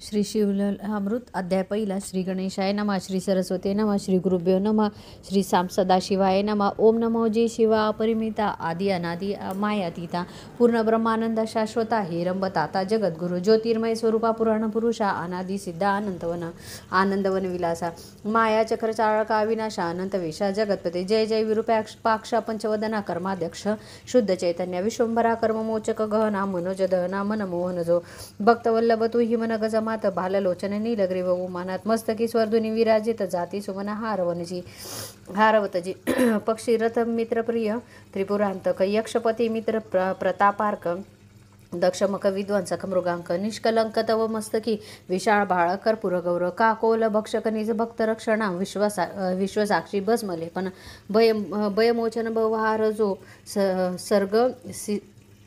श्री शिवलीलामृत अध्याय पहिला. श्री गणेशाय नमः. श्री सरस्वती नमः. श्री गुरुभ्यो नमः. श्री साम सदाशिवाय नमः. ओम नमो जय शिवा अपरिमिता आदि अनादि मायातीता पूर्ण ब्रह्मानंद शाश्वता हेरंबताता जगद्गुरु ज्योतिर्मय स्वरूपा पुराण पुरुषा अनादि सिद्धा आनंदवन विलासा माया चक्र चाळका विनाशा अनंत वेशा जगतपते जय जय विरूपाक्ष पंचवदना कर्माध्यक्ष शुद्ध चैतन्य विश्वंभरा कर्ममोचक गहना मनोज दहना मनमोहन जो भक्तवल्लभ तू हिमन गजमात भाललोचन नीलग्रीव उमानात मस्तकी स्वर्धुनी विराजित जाती सुमना हारवतजी पक्षी रथ मित्रप्रिय त्रिपुरांतक यक्षपती मित्र प्रतापार्क दक्षमक विद्वांसक मृगांक निष्कलंक तव मस्तकी विशाळ बाळ कर्पूर गौर काकोल भक्षक निज भक्त रक्षणा विश्वसाक्षी भस्मलेपन भयमोचन भवहार जो सर्ग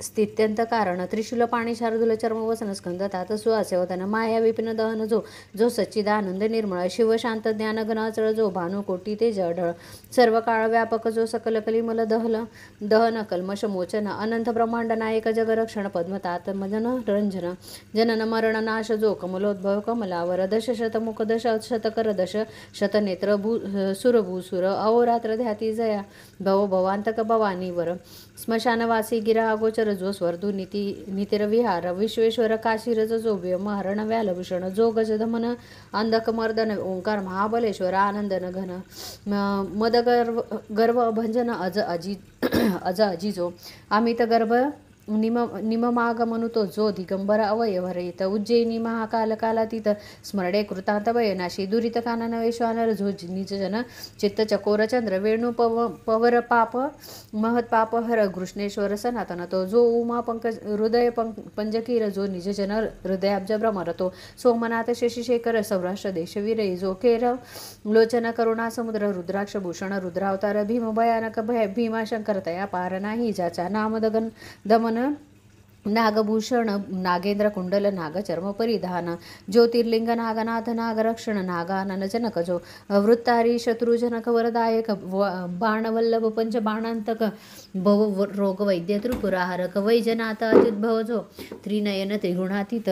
स्थित्यंत कारण त्रिशूल पाणी शार्दूल चर्म वसन स्कंद तात सुहासेवदन माया विपिन दहन जो सच्चिदानंद निर्मळ शिव शांत ज्ञान घनाचळ जो भानुकोटी ते जढळ सर्व काळ व्यापक जो सकल कलिमल दहन कल्मष मोचन अनंत ब्रह्मांड नायक जगरक्षण पद्मतात मदन रंजन जनन मरण नाश जो कमलोद्भव कमलावर दश शतमुख दश शतकर दश शतनेत्र सुरभूसुर अहोरात्र ध्याती जया भवांतक भवानीवर स्मशानवासी गिरा अगोचर जो स्वर्धू नितिरविहार विश्वेश्वर काशीरज जो व्योमहरण व्यालभूषण जो गजधमन अंधक मर्दन ओंकार महाबलेश्वर आनंदन घन मद गर्भ भंजन अज अजिजो अमित गर्भ निममाग मनुतो जो दिगंबर अवयवरहित उज्जैनी महाकाल कालातीत स्मरणे कृतांत वयनाशी दुरित काननवेश्वानर जो निजजन चित्त चकोर चंद्र वेणू पवर पाप महत पाप हर कृष्णेश्वर सनातन तो जो उमा पंकज हृदय पंजकीर जो निजजन हृदयाब्ज भ्रमरतो सोमनाथ शशिशेखर सौराष्ट्र देश विरयी जो केर लोचन करुणा समुद्र रुद्राक्ष भूषण रुद्रावतार भीम भयानक भय भीमाशंकर तया पार नाही ज्याचा नाम दमन नागभूषण नागेंद्र कुंडल नागचर्म परिधान ज्योतिर्लिंग नागनाथ नागरक्षण नागानन जनक जो वृत्तारी शत्रुजनक वरदायक बाणवल्लभ पंच बाणांतक भव रोग वैद्य त्रिपुराहारक वैजनाथ अत्युद्भव जो त्रिनयन त्रिगुणातीत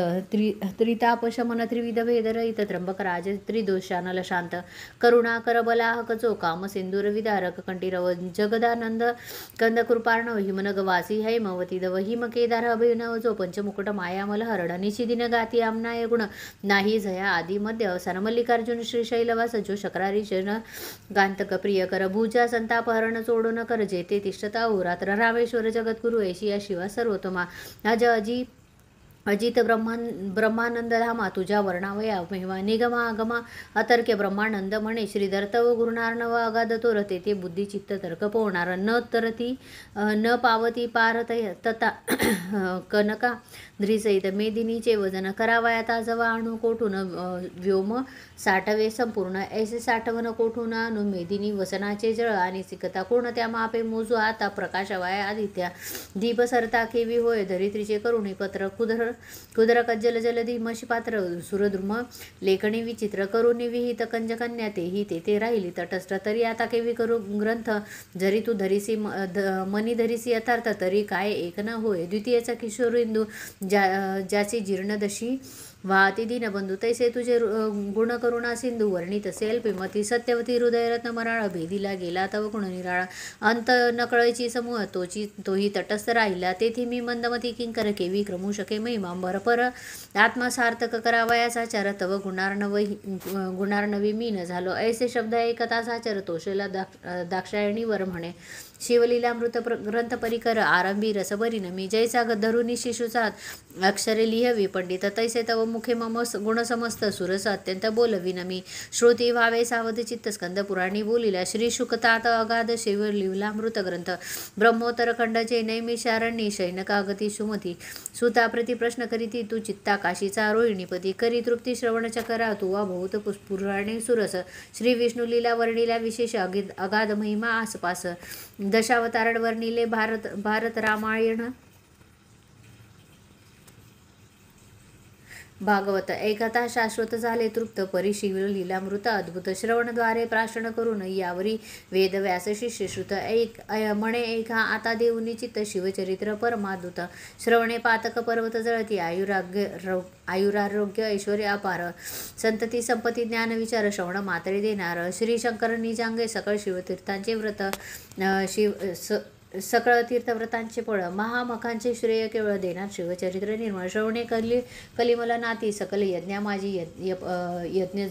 त्रिताप शमन त्रिविध भेदरहित त्र्यंबक राज त्रिदोषानल शांत करुणाकर बलाहक जो काम सिंदूर विदारक कंठीरव जगदानंद कंद कृपार्णव हिमनग वासी हैमवती दव हिम केदार अभिनव जो पंचमुकुट मायामल हरण निशिदिन गाती आमनाय गुण नाही जया आदि मध्य अवसान मल्लिकार्जुन श्रीशैलवास जो शक्रारी जन गांतक प्रियकर भुजा संताप हरण चोडून कर जेते तिष्ठता रात्र रामेश्वर जगद्गुरु ऐशिया शिवा सर्वोत्तमा अजित ब्रह्मानंद धामा तुझ्या वर्णावया महिमा निगमा आगमा अतर्क्य ब्रह्मानंद म्हणे श्रीधर तव गुरुनार्णव अगाध तो रते ते बुद्धी चित्त तर्क पोहणार न तरती न पावती पारत तता कनका द्रिसहित मेदिनीचे वजन करावया ताजवा अणु कोठून व्योम साठवे संपूर्ण ऐसे साठवण कोठून अणु मेदिनी वसनाचे जळ आणि सिकता कोणत्या मापे मोजू आता प्रकाशवाया आदित्या दीप सरता केवी होय धरित्रीचे करुणी पत्र कुदर कज्जल जलधी मशीपात्र सुरद्रुम लेखणी विचित्र करुणी विहित कंजकन्या तेही तेथे राहिली तटस्थ तरी आता केवी करू ग्रंथ जरी तू धरिसी मनी धरिसी यथार्थ तरी काय एक न होय द्वितीयचा किशोरिंदू ज्याची जीर्णदशी वाहती दीनबंधू तैसे तुझे गुण करुणा सिंधू वर्णित असेल पिमती सत्यवती हृदयरत्न मराळ भेदीला गेला तव गुण निराळा अंत नकळची समूह तोही तटस्थ राहिला तेथे मी मंदमती किंकर केवी क्रमू शके महिमांबर पर आत्मसार्थक करावयाचा चार तव गुणार्णवी मी न झालो ऐसे शब्द ऐकता साचर तोषेला दाक्षायणीवर म्हणे शिवलीलामृत ग्रंथ परिकर आरंभी रसभरीन मी जैसा धरुनी शिशुचा अक्षरे लिहवी पंडित तैसे तव मुखे मम गुणसमस्त सुरस अत्यंत बोलविन मी श्रोती व्हावे सावध चित्त स्कंद पुराणी बोलिला श्री शुकतात अगाध शिवलीलामृत ग्रंथ ब्रह्मोत्तर खंडचे नैमिषारण्य शैनकागती सुमती सुता प्रति प्रश्न करीती तू चित्ता काशीचा रोहिणीपती करी तृप्ती श्रवण चकरा तू वा बहुत पुराणे सुरस श्री विष्णू लीला वर्णिला विशेष अगाध महिमा आसपास दशावतारण वर्णिले भारत रामायण भागवत ऐकता शाश्वत झाले तृप्त परिशिव लीलामृत अद्भुत श्रवणद्वारे प्राशन करून यावरी वेद व्यास शिष्य श्रुत म्हणे ऐका आता देऊनी चित्त शिवचरित्र परमादूत श्रवणे पातक पर्वत जळती आयुरारोग्य ऐश्वर्य अपार संतती संपत्ती ज्ञान विचार श्रवण मात्रे देणार श्री शंकर निजांगे सकळ शिवतीर्थांचे व्रत सकळ तीर्थव्रतांचे फळ महामखांचे श्रेय केवळ देणार शिवचरित्र निर्मळ श्रवणे कलिमल नाती सकल यज्ञा माझी यज्ञ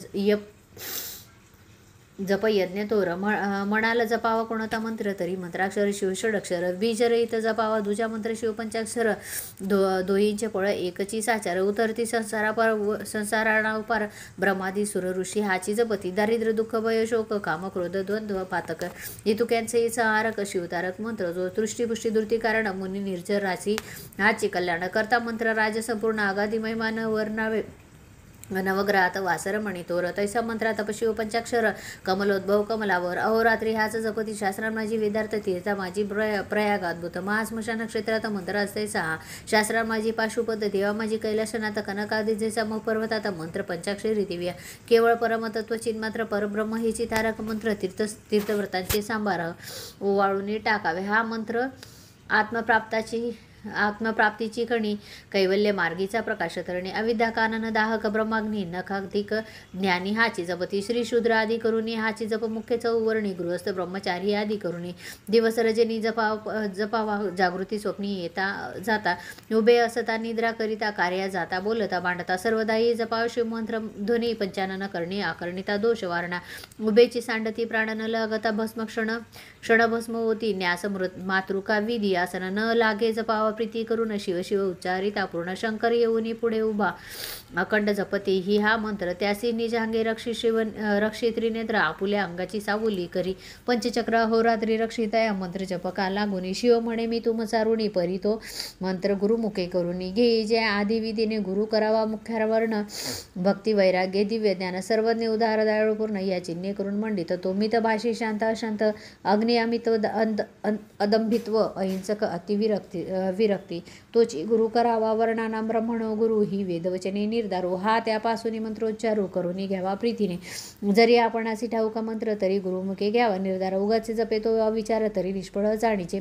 जप यज्ञ तोर म्हणाल जपावा कोणता मंत्र तरी मंत्राक्षर शिव षडक्षर बीजरहित जपावा दुजा मंत्र शिव पंचाक्षर दोहींचे फळ एकची साचार उतरती संसारापार ब्रह्मादी सुर ऋषी हाची जपती दारिद्र्य दुःख भय शोक काम क्रोध द्वंद्व पातक हेतुक्यांचे संहारक शिवतारक मंत्र जो दृष्टीपुष्टी दुर्ती कारण मुनी निर्जर राशी हाची कल्याण करता मंत्र राज संपूर्ण आगादी महिमान वर्णावे नवग्रहात वासरमणी तोर तैसा मंत्रा तपशिव पंचाक्षर कमलोद्भव कमलावर अहोरात्री ह्याच जपती शास्त्रात माझी वेदार्थ तीर्था माझी प्रयाग अद्भुत महास्मशान क्षेत्रात मंत्र असते सहा शास्त्रात माझी पाशुपद देवा माझी कैलासनाथ कनकादिजेचा मग पर्वतात मंत्र पंचाक्षरी दिव्या केवळ परमतत्व चिन्मात्र परब्रह्म हिची तारक मंत्र तीर्थव्रतांचे सांबार ओवाळून टाकावे हा मंत्र आत्मप्राप्तीची कणी कैवल्य मार्गीचा प्रकाश तरणे अविद्या कानन दाहक ब्रह्माग्नी नखाधिक ज्ञानी हाची जपती श्री शूद्र आदी करुणी हाची जप मुख्य चौवर्णी गृहस्थ ब्रह्मचारी आदी करुणी दिवस रजनी जपावा जागृती स्वप्नी येता जाता उभे असता निद्रा करिता कार्या जाता बोलता मांडता सर्वदाही जपाव शिवमंत्र ध्वनी पंचानन करणे आकर्णिता दोष वारणा उभेची सांडती प्राण न लागता भस्म क्षणभस्म होती न्यास मातृका विधी आसन न लागे जपावा प्रीती करून शिव शिव उच्चारिता पूर्ण शंकर येऊनी पुढे उभा अखंड जपते ही हा मंत्र त्यासी निजांगे रक्षी त्रिनेत्र आपुल्या अंगाची सावली करी पंचचक्र अहोरात्री रक्षिता मंत्र जपका लागुनी शिव म्हणे मी तुम चारुणी परी तो मंत्र गुरुमुखे करुनी घे जे आदिविधीने गुरु करावा मुख्यावर्ण भक्ती वैराग्य दिव्य ज्ञान सर्वज्ञ उदार दयाळूपूर्ण या चिन्हे करून मंडित तो मित भाषी शांत अशांत अग्नि अमित अदंभित्व अहिंसक विरक्ती तोची गुरु करावा वर्णानाम ब्रह्मणो गुरु ही वेदवचने निर्धारो हा त्यापासून मंत्रोच्चारू करून घ्यावा प्रीतीने जरी आपण असे ठाऊक मंत्र तरी गुरुमुखे घ्यावा निर्धार उगाचे जपे तो अविचार तरी निष्फळ जाणीचे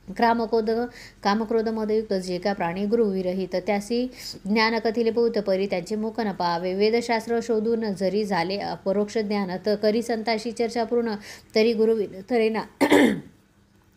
कामक्रोध मदयुक्त जे का प्राणी गुरुविरहित त्यासी ज्ञान कथिले बहुत परी त्यांचे मुख न पाहावे वेदशास्त्र शोधून जरी झाले अपरोक्ष ज्ञान तर करी संताशी चर्चा पूर्ण तरी गुरु तरेना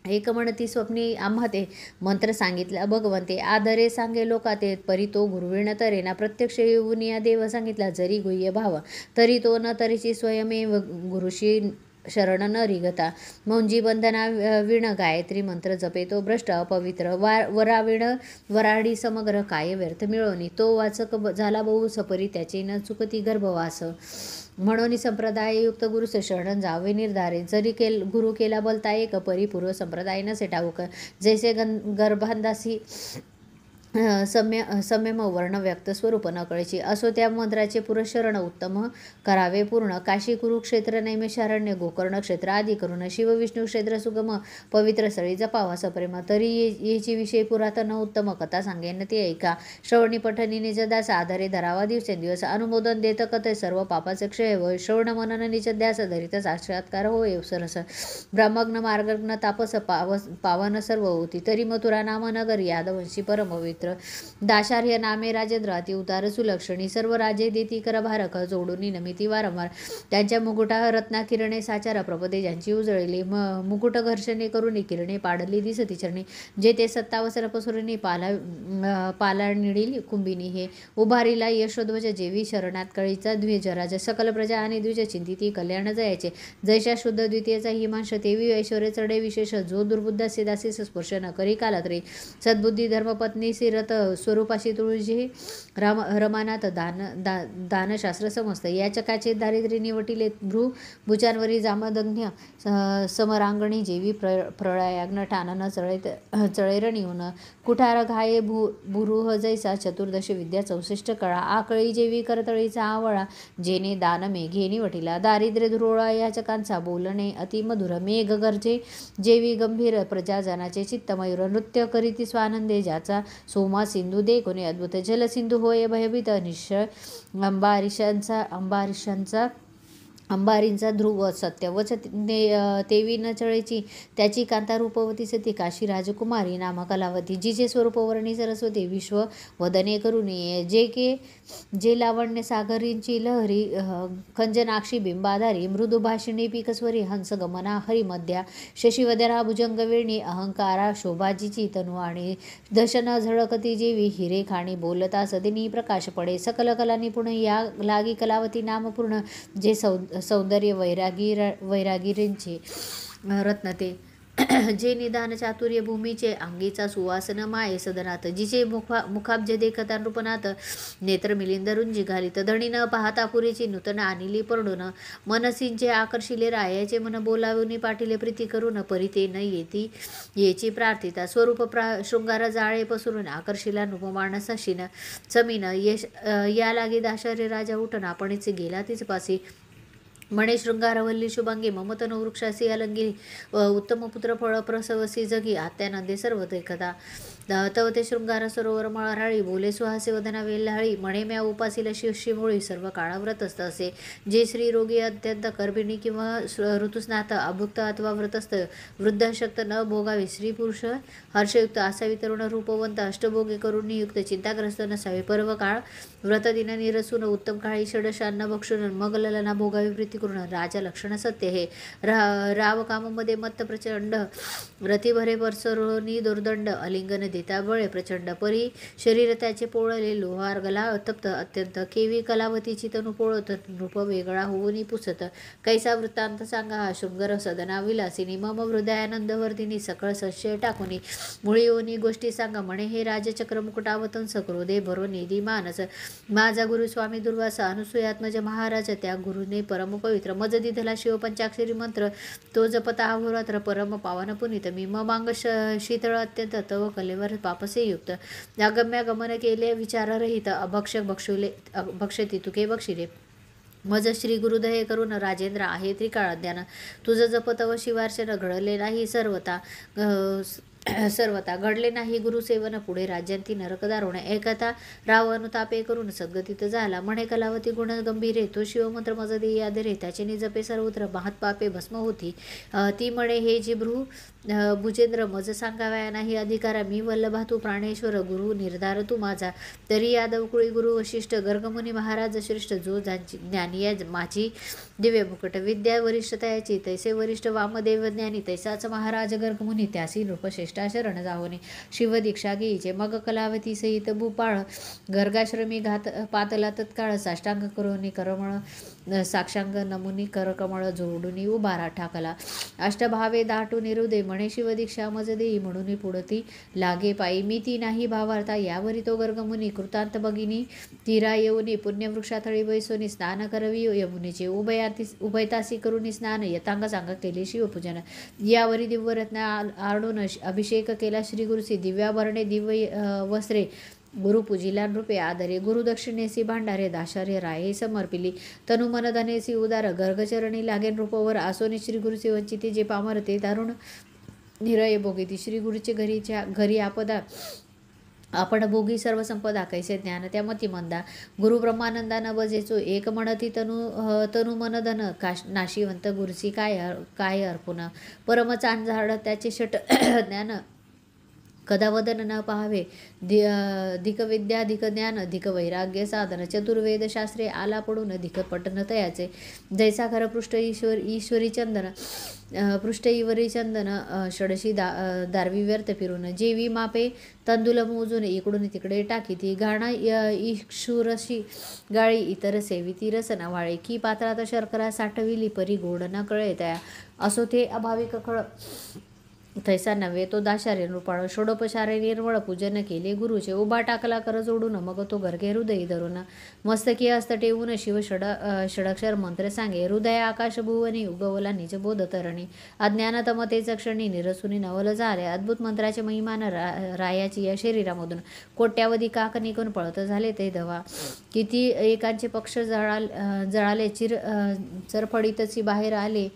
एक म्हणती स्वप्नी आम्हा ते मंत्र सांगितला भगवंते आदरे सांगे लोका ते परी तो गुरुविण तरेना प्रत्यक्ष येऊन या देव सांगितला जरी गुह्य भाव तरी तो न तरीची स्वयमेव गुरुशी शरण न रिगता मौंजी बंधना विण गायत्री मंत्र जपे तो भ्रष्ट अपवित्र वराविण वराडी समग्र काय व्यर्थ मिळवणी तो वाचक झाला बहु सपरी त्याचे न चुकती गर्भवास म्हणून संप्रदाययुक्त गुरुस शरण जावे निर्धारे जरी गुरु केला बोलता एक परिपूर्व संप्रदाय नसे ठाऊक जैसे गर्भांदासी सम्यम वर्ण व्यक्त स्वरूप नकळची असो त्या मंत्राचे पुरशरण उत्तम करावे पूर्ण काशी कुरुक्षेत्र नैमिषारण्य गोकर्ण क्षेत्र आदी करून शिव विष्णू क्षेत्र सुगम पवित्र स्थळी जपावा सप्रेम तरी येची विषय पुरातन उत्तम कथा सांगेन ते ऐका श्रवणी पठणी निजदास आधारे धरावा दिवसेंदिवस अनुमोदन देत कथे सर्व पापाचे क्षय होय श्रवण मनन निजध्यास धरित साक्षात्कार होय सरस ब्रह्मग्न मार्गग्न तापस पावन सर्व होती तरी मथुरा नामनगर यादवंशी परमवित दाशार्य नामे राजेंद्र अति उतार सुलक्षणी सर्व राजे देती कर भारक जोडून नमिती वारंवार त्यांच्या मुकुटा रत्ना किरणे साचारा प्रपदे ज्यांची उजळली मुकुट घर्षणे करून किरणे पाडली दिसती चरणी जे ते सत्तावसर पसुरणी पालानिळी कुंभिनी हे उभारीला यशोध्वज जेवी शरणात कळीचा द्विज राज सकल प्रजा आणि द्विज चिंतिती कल्याण जयाचे जैशा शुद्ध द्वितीयचा हिमांश तेवी ऐश्वर्य चढे विशेष जो दुर्बुद्ध दासी स्पर्श न करी कालात्री सद्बुद्धी धर्मपत्नी रथ स्वरूपाशी तुळजी रमानाथ दानशास्त्र समस्त या चकाचे दारिद्र्य निवटिले भुजांवरी जामदग्न्य समरांगणी जेवी प्रळयाग्न ठाणन चळैरणीहून कुठार घाये भुरुह जैसा चतुर्दश विद्या 64 कळा आकळी जेवी करतळीचा आवळा जेने दान मेघे निवटिला दारिद्र्य धुरोळा या चकांचा बोलणे अतिमधुर मेघ गरजे जेवी गंभीर प्रजाजनाचे चित्तमयूर नृत्य करीती स्वानंदे ज्याचा सोमा सिंधू दे कोणी अद्भुत जलसिंधू होय भयभीत निश्चळ अंबारींचा ध्रुव सत्य वच तेवी न चळेची त्याची कांता रूपवती सती काशी राजकुमारी नाम कलावती जिचे स्वरूप वर्णी सरस्वती विश्व वदने करुणी जे लावण्य सागरींची लहरी खंजनाक्षी बिंबाधारी मृदू भाषिणी पिकस्वरी हंस गमना हरिमध्या शशिवदना भुजंग वेणी अहंकारा शोभाजीची तनु आणि दशन झळकती जेवी हिरे खाणी बोलता सदिनी प्रकाश पडे सकल कला निपुण या लागी कलावती नाम पूर्ण जे सौंदर्य वैरागिरींचे रत्न ते जे निदान चातुर्य भूमीचे अंगीचा सुवासन माये सदनात जिचे मुखाब्ज देखता नृपनाथ नेत्र मिलिंद रुंजी घालित धणी न पाहता पुरेची नूतन आणिली परडून मनसींचे आकर्षिले रायाचे मन बोलावून पाटीले प्रीती करून परिते न येती येची प्रार्थिता स्वरूप शृंगार जाळे पसरून आकर्षिला नृपमान सशीन समीन या लागे दाशार्य राजा उठन आपणच गेला तीच पासी मणे शृंगारवल्ली शुभांगी ममतनो वृक्षासी अलंगी उत्तम पुत्र फळ प्रसवसी जगी आत्यानंदे सर्व देखता तव ते शृंगार सरोवर मळराळी बोले सुहासे वदना वेल्हाळी मणे म्या उपासीला शिवशिमुळी सर्व काळा व्रतस्थ असे जे श्री रोगी अत्यंत गर्भिणी किंवा ऋतुस्नात अभुक्त अथवा व्रतस्थ वृद्धाशक्त न भोगावे स्त्री पुरुष हर्षयुक्त असावी तरुण रूपवंत अष्टभोगे करून नियुक्त चिंताग्रस्त नसावे पर्व काळ व्रतदिन निरसून उत्तम काळी षडशान्न भक्षुन मग ललना भोगावी प्रीती करून राजा लक्षण सत्य हे राव काममध्ये मत्त प्रचंड रतिभरे परसरोनी दुर्दंड अलिंगन देता बळे प्रचंड परी शरीर त्याचे पोळले लोहार गला तप्त अत्यंत केवी कलावतीची तनु पोळत नृप वेगळा होऊनी पुसत कैसा वृत्तांत सांगा हा शृंगर सदना विलासिनी मम हृदयानंदवर्धिनी सकळ संशय टाकुनी मुळी ओनी गोष्टी सांगा म्हणे हे राजचक्र मुकुटावतंस क्रोधे भरो निधी मानस माझा गुरु स्वामी दुर्वासा अनुसूयात्मज महाराज त्या गुरुने परम पवित्र मज दिधला शिव पंचाक्षरी मंत्र तो जपता अहोरात्र परम पावन पुनीत मी ममांग शीतळ अत्यंत तव कलेवर पापसे युक्त अगम्य गमन केले विचाररहित अभक्षक भक्षती तुके बक्षिरे मज श्री गुरुदये करून राजेंद्र आहे त्रिकाळ ज्ञान तुझं जपत व शिवार्चन घडले नाही सर्वता घडले नाही गुरुसेवन पुढे राज्यांती नरक दारुण एकता राव अनुतापे करून सद्गतीत झाला म्हणे कलावती गुण गंभीरे तो शिवमंत्र मज दे याद रे त्याचे निजपे सर्वत्र महत पापे भस्म होती ती म्हणे हे जिभ्रू भुजेंद्र मज सांगाव्या नाही अधिकारा मी वल्लभा तू प्राणेश्वर गुरु निर्धार तू माझा तरी यादव कुळी गुरु वशिष्ठ गर्गमुनी महाराज श्रेष्ठ जो ज्ञानी माझी दिव्य मुकुट विद्या वरिष्ठ तयाची तैसे वरिष्ठ वामदेव ज्ञानी तैसाच महाराज गर्गमुनी त्यासी नृपश्रेष्ठा शरण जावने शिव दीक्षा घेईचे मग कलावती सहित भूपाळ गर्गाश्रमी घात पातला तत्काळ साष्टांग करोनी करमळ साक्षांग नमुनी करकमळ जोडुनी उभारा ठाकला अष्टभावे दाटून हृदय म्हणे शिव दीक्षा मज देई म्हणून पुढती लागे पायी मी ती नाही भावार्था यावरी तो गर्गमुनी कृतांत भगिनी तीरा येऊनी पुण्यवृक्षाथळी बैसोनी स्नान करवी यमुनीचे उभयतासी करुनी स्नान यतांग सांग केले शिवपूजन यावरी दिव्यरत्न आरडून अभिषेक केला श्री गुरुसी दिव्याभरणे दिव्य वस्त्रे गुरुपूजिला नृपे आदरे गुरुदक्षिणेसी भांडारे दाशार्य राये समर्पिली तनु मनधनेसी उदार गर्गचरणी लागे नृपवर आसोनी श्री गुरुसी वंचिती जे पामरते दारुण निरय भोगिती श्री गुरुचे घरी आपदा आपण भोगी सर्व संपदा कैसे ज्ञान त्या मती मंदा गुरु ब्रह्मानंदा न बजेचो एक म्हणती तनु मनधन नाशिवंत गुरुसी काय अर्पुन परम चांद झाड त्याचे षट ज्ञान कदावदन न पाहावे धिक विद्या धिक ज्ञान धिक वैराग्य साधन चतुर्वेद शास्त्रे आला पडून धिक पटन तयाचे जैसा खर पृष्ठ ईश्वरी चंदन पृष्ठ इवरी चंदन षडशी दारवी व्यर्थ फिरून जेवी मापे तंदुल मोजून इकडून तिकडे टाकी ती घाणा इक्षुरशी गाळी इतर सेविती रस नवाळे की पात्रात शर्करा साठविली परी गोड न कळे त्या असो ते अभाविक खळ तैसा नव्हे तो दाशारे नृपाळ षोडोपशारे निर्मळ पूजन केले गुरुचे उभा टाकला कर जोडून मग तो गर्गे हृदयी धरून मस्तकी हस्त ठेवून शिव षडक्षर मंत्र सांगे हृदय आकाश भुवनी उगवला निज बोध तरणी अज्ञानतमतेच क्षणी निरसुनी नवल झाले अद्भुत मंत्राचे महिमान रायाची या शरीरामधून कोट्यावधी काक निघून पळत झाले ते धवा किती एकांचे पक्ष जळाले चरफडीतची बाहेर आले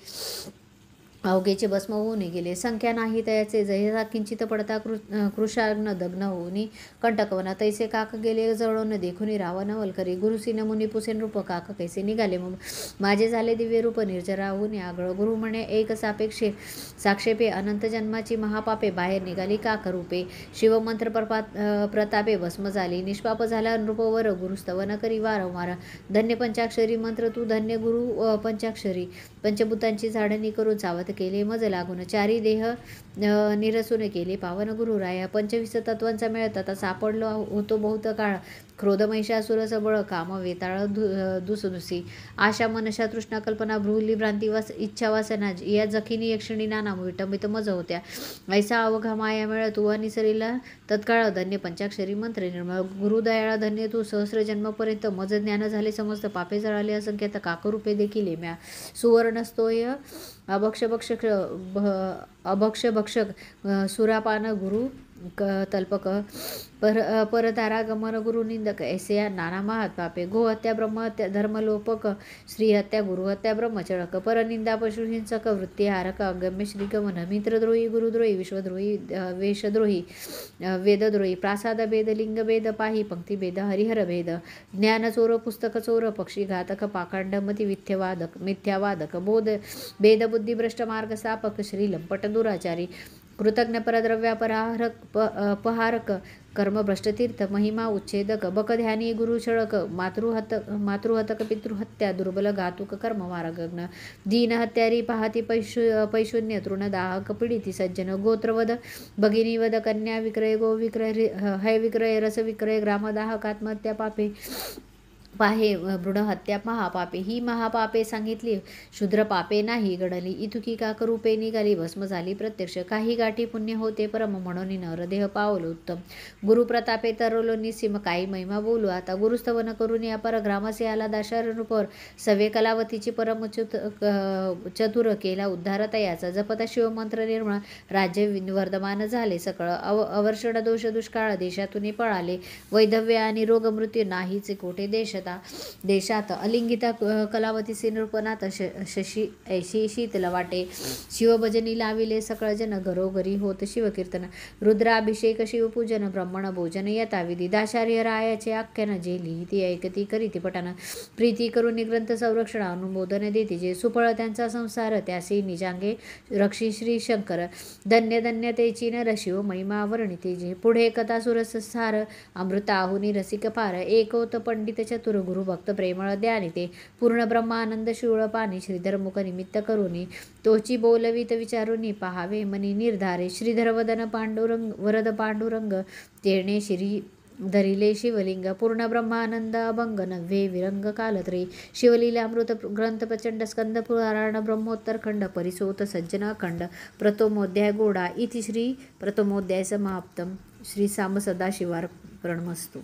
अवघेचे भस्म होऊन गेले. संख्या नाही तयाचे जैसा किंचित पडता कृशाग्न दग्न होऊनी कंटकवना तैसे काक गेले जळून देखुनी रावण वलकरी गुरुसीन मुनी पुसेन रूप काक कैसे निघाले माझे झाले दिव्य रूप निर्जरा होऊन आगळ गुरु म्हणे एक साक्षेपे अनंत जन्माची महापापे बाहेर निघाली काक रूपे शिवमंत्र प्रतापे भस्म झाली निष्पाप झाला नृपवर गुरुस्तवन करी वारंवार धन्य पंचाक्षरी मंत्र तू धन्य गुरु पंचाक्षरी पंचभूतांची झाडणी करून सावध केले मज लागून चारी देह निरसून केले पावन गुरुराया 25 तत्वांचा मेळ तथा सापडलो होतो बहुत काळ क्रोध महिषासुर सबळ काम वेताळ दुसदुसी आशा मनशा तृष्णा कल्पना भ्रूली भ्रांती इच्छा वासना या जखिनी यक्षिणी नाना विटंबित मज होत्या ऐसा अवघा माया मेळ तू निसरीला तत्काळ धन्य पंचाक्षरी मंत्र निर्मळ गुरुदयाळा धन्य तू सहस्र जन्मपर्यंत मज ज्ञान झाले समस्त पापे जळाले असंख्यात काकरूपे देखील म्या सुवर्णस्तोय अभक्ष भक्षक सुरापान गुरु तल्पक परतारा गमन गुरु निंदक ऐसे या नाना महात पापे गोहत्या ब्रह्महत्या धर्मलोपक श्रीहत्या गुरुहत्या ब्रह्मचळक परनिंदा पशुहिंसक वृत्तिहारक अगम्य श्रीगमन मित्रद्रोही गुरुद्रोही विश्वद्रोही वेशद्रोही वेदद्रोही प्रासाद भेद लिंगभेद पाही पंक्तिभेद हरिहर भेद ज्ञानचोर पुस्तक चोर पक्षी घातक पाखंड मती मिथ्यावादक बोध भेदबुद्धिभ्रष्ट मार्ग सापक श्री लंपट दुराचारी कृतज्ञ पहारक कर्मभ्रष्टतीर्थ महिमा उच्छेदक बकध्यानी गुरुछळक मातृहतक पितृहत्या दुर्बल घातुक कर्ममार्गग्न दीनहत्यारी पाहती पैशून्य तृणदाहक पीडिती सज्जन गोत्रवध भगिनीवध कन्या विक्रय गो विक्रय हय विक्रय रस विक्रय ग्रामदाहक आत्महत्या पापे पाहे भ्रूण हत्या महापापे ही महापापे सांगितली शूद्र पापे नाही गडली इतुकी काकरूपे निघाली भस्म झाली प्रत्यक्ष काही गाठी पुण्य होते परम म्हणून नरदेह पावलो उत्तम गुरुप्रतापे तरलो निसीम काही महिमा बोलू आता गुरुस्तवन करून या परग्रामसे आला दाशारूपर सवे कलावतीची परम चतुर केला उद्धार तयाचा जपता शिवमंत्र निर्मळ राज्य वर्धमान झाले सकळ अवर्षण दोष दुष्काळ देशातून पळाले वैधव्य आणि रोग मृत्यू नाहीचे कोठे देशात अलिंगिता कलावती नृपनाथ शशी ऐशी शीतल वाटे शिवभजनी लाविले सकळ जन घरोघरी होत शिवकीर्तन रुद्राभिषेक शिवपूजन ब्राह्मण भोजन यथाविधी दाशार्य रायाचे आख्यान जे लिहिती ऐकती करीती पठाण प्रीती करून ग्रंथ संरक्षण अनुमोदन देते जे सुफळ त्यांचा संसार त्यासी निजांगे रक्षी श्री शंकर धन्य धन्य तेची नर शिव महिमा वर्णिते जे पुढे कथा सुरसार अमृताहुनी रसिक फार एकोत पंडित चतुर गुरु भक्त प्रेमळ द्यानिते पूर्ण ब्रह्मानंद शिवळ पाणी श्रीधर मुख निमित्त करुनी तोची बोलवीत विचारुनी पहावे मनी निर्धारे श्रीधर वदन पांडुरंग वरद पांडुरंग तेणे श्री धरिले शिवलिंग पूर्ण ब्रह्मानंद अभंग नव्हे विरंग कालत्रे शिवलीलामृत ग्रंथ प्रचंड स्कंद पुराण ब्रह्मोत्तर खंड परिसोत सज्जन अखंड प्रथमोध्याय गोडा इति श्री प्रथमोध्याय समाप्तम श्री साम सदाशिवार्पणमस्तु.